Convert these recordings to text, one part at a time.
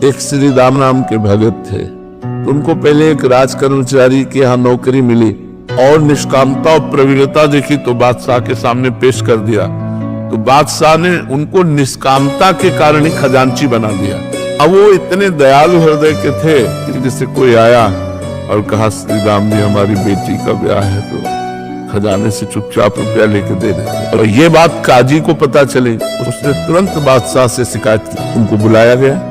एक श्री राम नाम के भगत थे। तो उनको पहले एक राज कर्मचारी के यहाँ नौकरी मिली और निष्कामता और प्रवीणता देखी तो बादशाह के सामने पेश कर दिया। तो बादशाह ने उनको निष्कामता के कारण ही खजांची बना दिया। अब वो इतने दयालु हृदय के थे कि जैसे कोई आया और कहा श्री राम जी हमारी बेटी का ब्याह है तो खजाने से चुपचाप रुपया लेके दे दे। और ये बात काजी को पता चली, उसने तुरंत बादशाह से शिकायत की। उनको बुलाया गया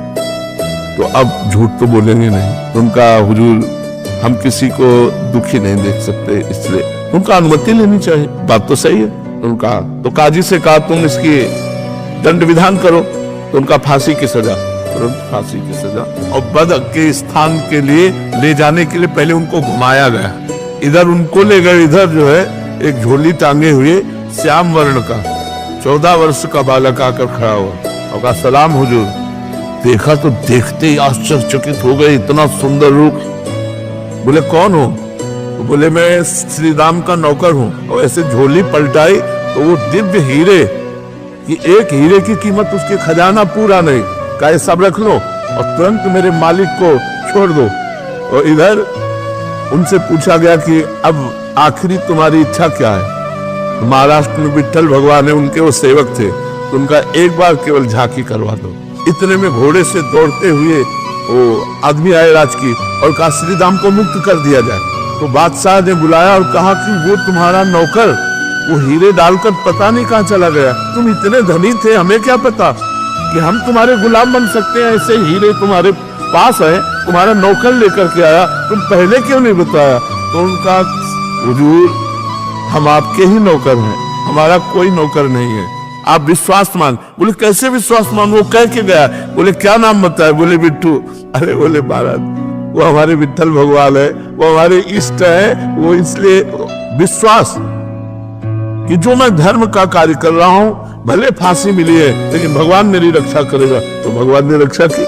तो अब झूठ तो बोलेंगे नहीं। तो उनका हुजूर हम किसी को दुखी नहीं देख सकते, इसलिए उनका अनुमति लेनी चाहिए। बात तो सही है। उनका तो काजी से कहा तुम इसकी दंड विधान करो। तो उनका फांसी की सजा, तुरंत फांसी की सजा। और बद के स्थान के लिए ले जाने के लिए पहले उनको घुमाया गया। इधर उनको ले गए, इधर जो है एक झोली टांगे हुए श्याम वर्ण का 14 वर्ष का बालक आकर खड़ा हुआ और कहा सलाम हुजूर। देखा तो देखते ही आश्चर्यचकित हो गए, इतना सुंदर रूप। बोले कौन हो? तो बोले मैं श्री राम का नौकर हूँ। और ऐसे झोली पलटाई तो वो दिव्य हीरे कि एक हीरे की कीमत उसके खजाना पूरा नहीं। कहा सब रख लो और तुरंत मेरे मालिक को छोड़ दो। और इधर उनसे पूछा गया कि अब आखिरी तुम्हारी इच्छा क्या है? तो महाराष्ट्र में विट्ठल भगवान है, उनके वो सेवक थे, तो उनका एक बार केवल झांकी करवा दो। इतने में घोड़े से दौड़ते हुए वो आदमी आए राज की और कहा श्री राम को मुक्त कर दिया जाए। तो बादशाह ने बुलाया और कहा कि वो तुम्हारा नौकर वो हीरे डालकर पता नहीं कहाँ चला गया। तुम इतने धनी थे, हमें क्या पता कि हम तुम्हारे गुलाम बन सकते हैं। ऐसे हीरे तुम्हारे पास है, तुम्हारा नौकर लेकर के आया, तुम पहले क्यों नहीं बताया? तो उनका हुजूर हम आपके ही नौकर हैं, हमारा कोई नौकर नहीं है, आप विश्वास मान। बोले कैसे विश्वास मान? वो कह के गया। बोले क्या नाम बताया? बोले बिट्टू। अरे बोले महाराज वो हमारे विट्ठल भगवान है, वो हमारे इष्ट है, वो इसलिए विश्वास कि जो मैं धर्म का कार्य कर रहा हूं, भले फांसी मिली है लेकिन भगवान मेरी रक्षा करेगा। तो भगवान ने रक्षा की।